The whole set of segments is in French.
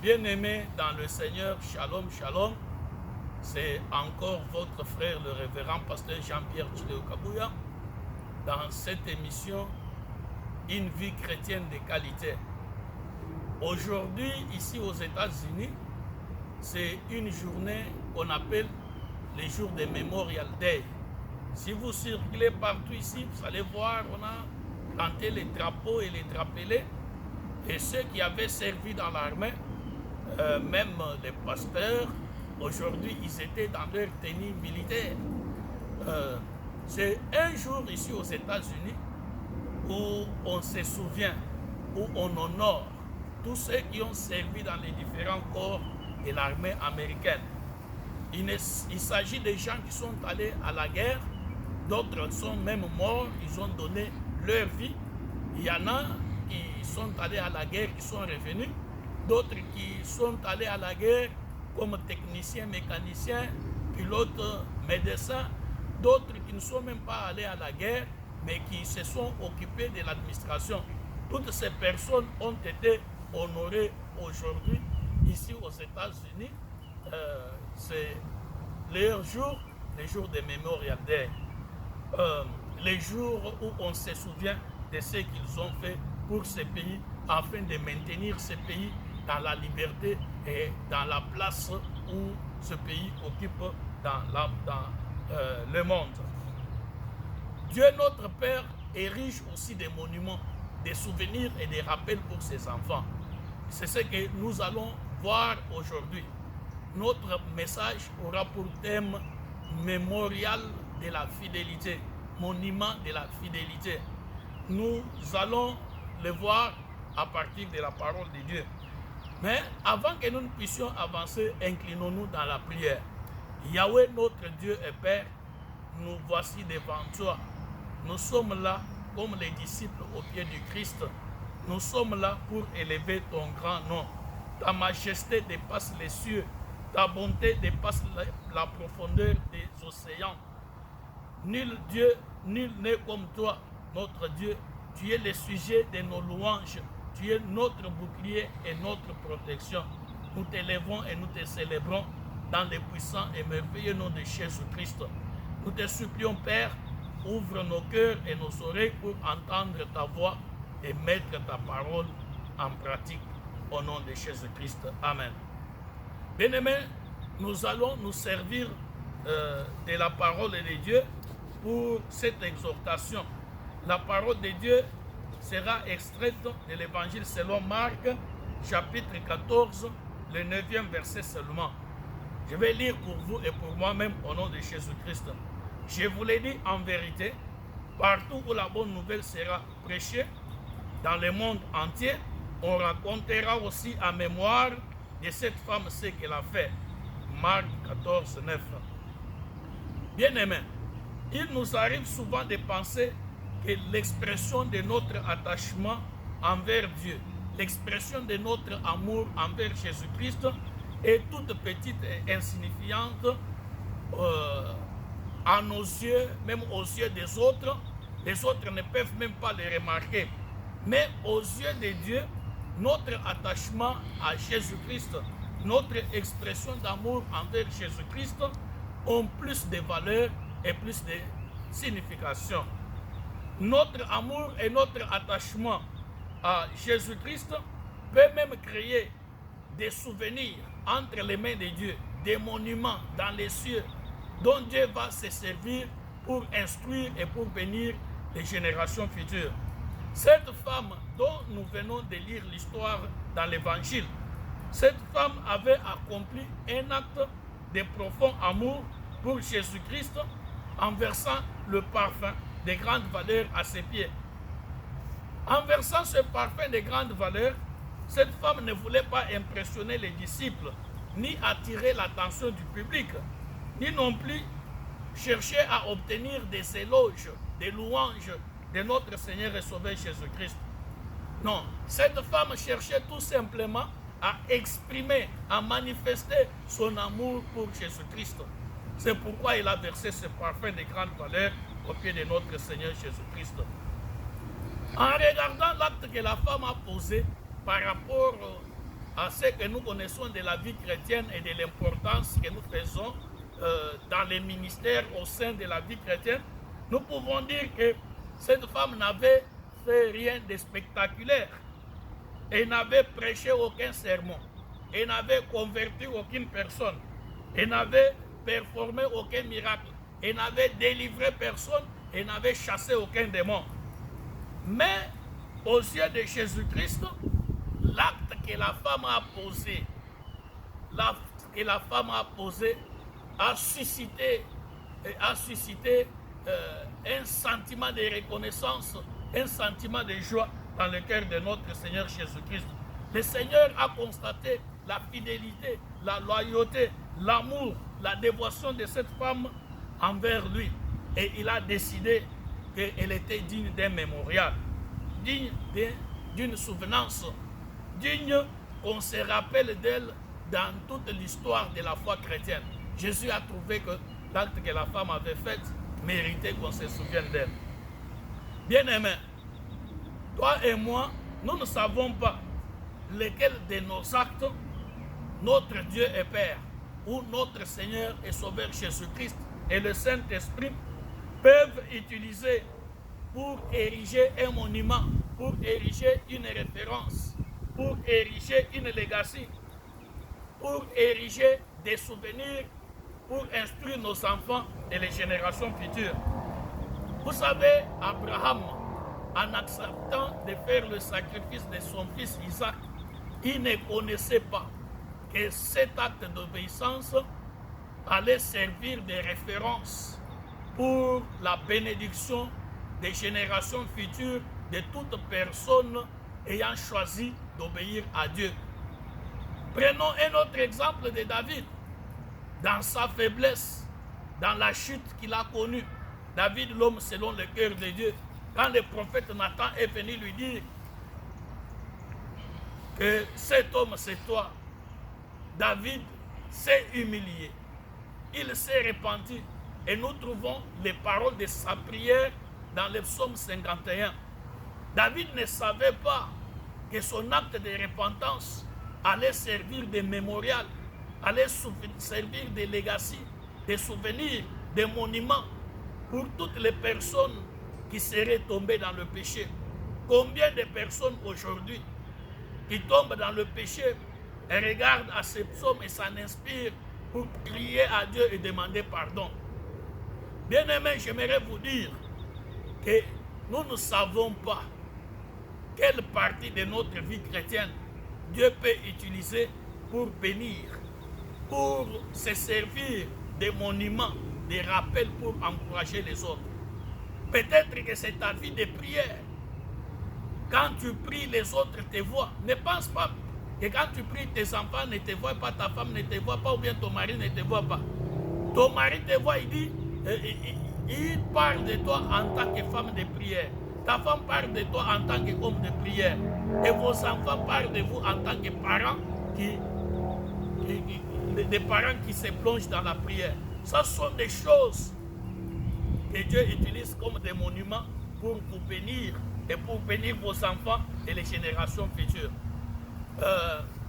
Bien-aimés dans le Seigneur, shalom, shalom. C'est encore votre frère, le révérend pasteur Jean-Pierre Chileo Kabouya, dans cette émission Une vie chrétienne de qualité. Aujourd'hui, ici aux États-Unis, c'est une journée qu'on appelle les jours de Memorial Day. Si vous circulez partout ici, vous allez voir, on a planté les drapeaux et les drapelets. Et ceux qui avaient servi dans l'armée, même les pasteurs, aujourd'hui, ils étaient dans leur tenue militaire. C'est un jour ici aux États-Unis où on se souvient, où on honore tous ceux qui ont servi dans les différents corps de l'armée américaine. Il s'agit des gens qui sont allés à la guerre, d'autres sont même morts, ils ont donné leur vie. Il y en a qui sont allés à la guerre, qui sont revenus, d'autres qui sont allés à la guerre comme techniciens, mécaniciens, pilotes, médecins, d'autres qui ne sont même pas allés à la guerre, mais qui se sont occupés de l'administration. Toutes ces personnes ont été honorées aujourd'hui ici aux États-Unis. C'est leur jour, les jours de Memorial Day, les jours où on se souvient de ce qu'ils ont fait pour ce pays afin de maintenir ce pays dans la liberté et dans la place où ce pays occupe dans le monde. Dieu notre Père érige aussi des monuments, des souvenirs et des rappels pour ses enfants. C'est ce que nous allons voir aujourd'hui. Notre message aura pour thème mémorial de la fidélité, monument de la fidélité. Nous allons le voir à partir de la parole de Dieu. Mais avant que nous ne puissions avancer, inclinons-nous dans la prière. Yahweh, notre Dieu et Père, nous voici devant toi. Nous sommes là comme les disciples au pied du Christ. Nous sommes là pour élever ton grand nom. Ta majesté dépasse les cieux. Ta bonté dépasse la profondeur des océans. Nul Dieu, nul n'est comme toi, notre Dieu. Tu es le sujet de nos louanges. Tu es notre bouclier et notre protection. Nous t'élèvons et nous te célébrons dans le puissant et merveilleux nom de Jésus-Christ. Nous te supplions, Père, ouvre nos cœurs et nos oreilles pour entendre ta voix et mettre ta parole en pratique. Au nom de Jésus-Christ. Amen. Bien-aimés, nous allons nous servir de la parole de Dieu pour cette exhortation. La parole de Dieu sera extraite de l'évangile selon Marc, chapitre 14, le 9e verset seulement. Je vais lire pour vous et pour moi-même au nom de Jésus-Christ. Je vous l'ai dit en vérité, partout où la bonne nouvelle sera prêchée, dans le monde entier, on racontera aussi en mémoire de cette femme ce qu'elle a fait. Marc 14, 9. Bien-aimés, il nous arrive souvent de penser que l'expression de notre attachement envers Dieu, l'expression de notre amour envers Jésus-Christ est toute petite et insignifiante à nos yeux, même aux yeux des autres. Les autres ne peuvent même pas les remarquer. Mais aux yeux de Dieu, notre attachement à Jésus-Christ, notre expression d'amour envers Jésus-Christ ont plus de valeur et plus de signification. Notre amour et notre attachement à Jésus-Christ peut même créer des souvenirs entre les mains de Dieu, des monuments dans les cieux dont Dieu va se servir pour instruire et pour bénir les générations futures. Cette femme dont nous venons de lire l'histoire dans l'évangile, cette femme avait accompli un acte de profond amour pour Jésus-Christ en versant le parfum de grande valeur à ses pieds. En versant ce parfum de grande valeur, cette femme ne voulait pas impressionner les disciples, ni attirer l'attention du public, ni non plus chercher à obtenir des éloges, des louanges de notre Seigneur et Sauveur Jésus-Christ. Non, cette femme cherchait tout simplement à exprimer, à manifester son amour pour Jésus-Christ. C'est pourquoi il a versé ce parfum de grande valeur au pied de notre Seigneur Jésus-Christ. En regardant l'acte que la femme a posé par rapport à ce que nous connaissons de la vie chrétienne et de l'importance que nous faisons dans les ministères au sein de la vie chrétienne, nous pouvons dire que cette femme n'avait fait rien de spectaculaire. Elle n'avait prêché aucun sermon. Elle n'avait converti aucune personne. Elle n'avait performé aucun miracle. Elle n'avait délivré personne. Elle n'avait chassé aucun démon. Mais aux yeux de Jésus-Christ, l'acte que la femme a posé, a suscité un sentiment de reconnaissance, un sentiment de joie dans le cœur de notre Seigneur Jésus-Christ. Le Seigneur a constaté la fidélité, la loyauté, l'amour, la dévotion de cette femme envers lui. Et il a décidé qu'elle était digne d'un mémorial, digne d'une souvenance, digne qu'on se rappelle d'elle dans toute l'histoire de la foi chrétienne. Jésus a trouvé que l'acte que la femme avait fait méritait qu'on se souvienne d'elle. Bien-aimés, toi et moi, nous ne savons pas lequel de nos actes notre Dieu et Père ou notre Seigneur et Sauveur Jésus-Christ et le Saint-Esprit peuvent utiliser pour ériger un monument, pour ériger une référence, pour ériger une legacy, pour ériger des souvenirs, pour instruire nos enfants et les générations futures. Vous savez, Abraham, en acceptant de faire le sacrifice de son fils Isaac, il ne connaissait pas que cet acte d'obéissance allait servir de référence pour la bénédiction des générations futures de toute personne ayant choisi d'obéir à Dieu. Prenons un autre exemple de David. Dans sa faiblesse, dans la chute qu'il a connue, David, l'homme selon le cœur de Dieu, quand le prophète Nathan est venu lui dire que cet homme c'est toi, David s'est humilié, il s'est repenti, et nous trouvons les paroles de sa prière dans le psaume 51. David ne savait pas que son acte de repentance allait servir de mémorial, allait servir de legacy, de souvenirs, de monuments pour toutes les personnes qui seraient tombées dans le péché. Combien de personnes aujourd'hui qui tombent dans le péché et regardent à ces psaumes et s'en inspirent pour crier à Dieu et demander pardon. Bien-aimés, j'aimerais vous dire que nous ne savons pas quelle partie de notre vie chrétienne Dieu peut utiliser pour bénir, pour se servir des monuments, des rappels pour encourager les autres. Peut-être que c'est ta vie de prière. Quand tu pries, les autres te voient. Ne pense pas que quand tu pries, tes enfants ne te voient pas, ta femme ne te voit pas, ou bien ton mari ne te voit pas. Ton mari te voit, il dit, il parle de toi en tant que femme de prière. Ta femme parle de toi en tant qu'homme de prière. Et vos enfants parlent de vous en tant que parents des parents qui se plongent dans la prière. Ce sont des choses que Dieu utilise comme des monuments pour vous bénir et pour bénir vos enfants et les générations futures.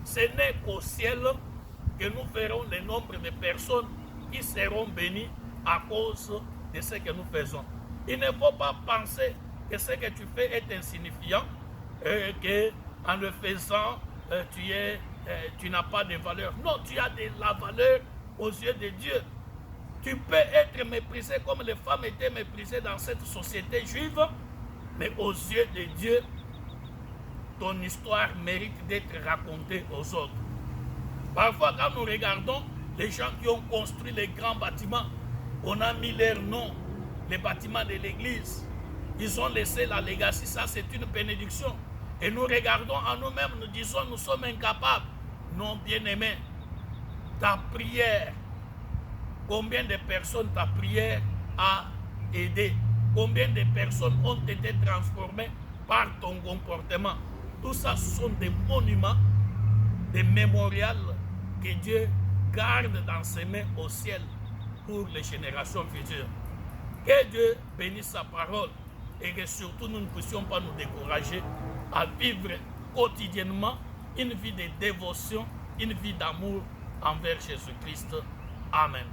Ce n'est qu'au ciel que nous verrons le nombre de personnes qui seront bénies à cause de ce que nous faisons. Il ne faut pas penser que ce que tu fais est insignifiant et qu'en le faisant, tu n'as pas de valeur. Non, tu as de la valeur aux yeux de Dieu. Tu peux être méprisé comme les femmes étaient méprisées dans cette société juive, mais aux yeux de Dieu, ton histoire mérite d'être racontée aux autres. Parfois, quand nous regardons les gens qui ont construit les grands bâtiments, on a mis leur nom, les bâtiments de l'église. Ils ont laissé la legacy, ça c'est une bénédiction. Et nous regardons en nous-mêmes, nous disons, nous sommes incapables. Non, bien-aimé, ta prière, combien de personnes ta prière a aidé? Combien de personnes ont été transformées par ton comportement? Tout ça, ce sont des monuments, des mémorials que Dieu garde dans ses mains au ciel pour les générations futures. Que Dieu bénisse sa parole et que surtout nous ne puissions pas nous décourager à vivre quotidiennement une vie de dévotion, une vie d'amour envers Jésus-Christ. Amen.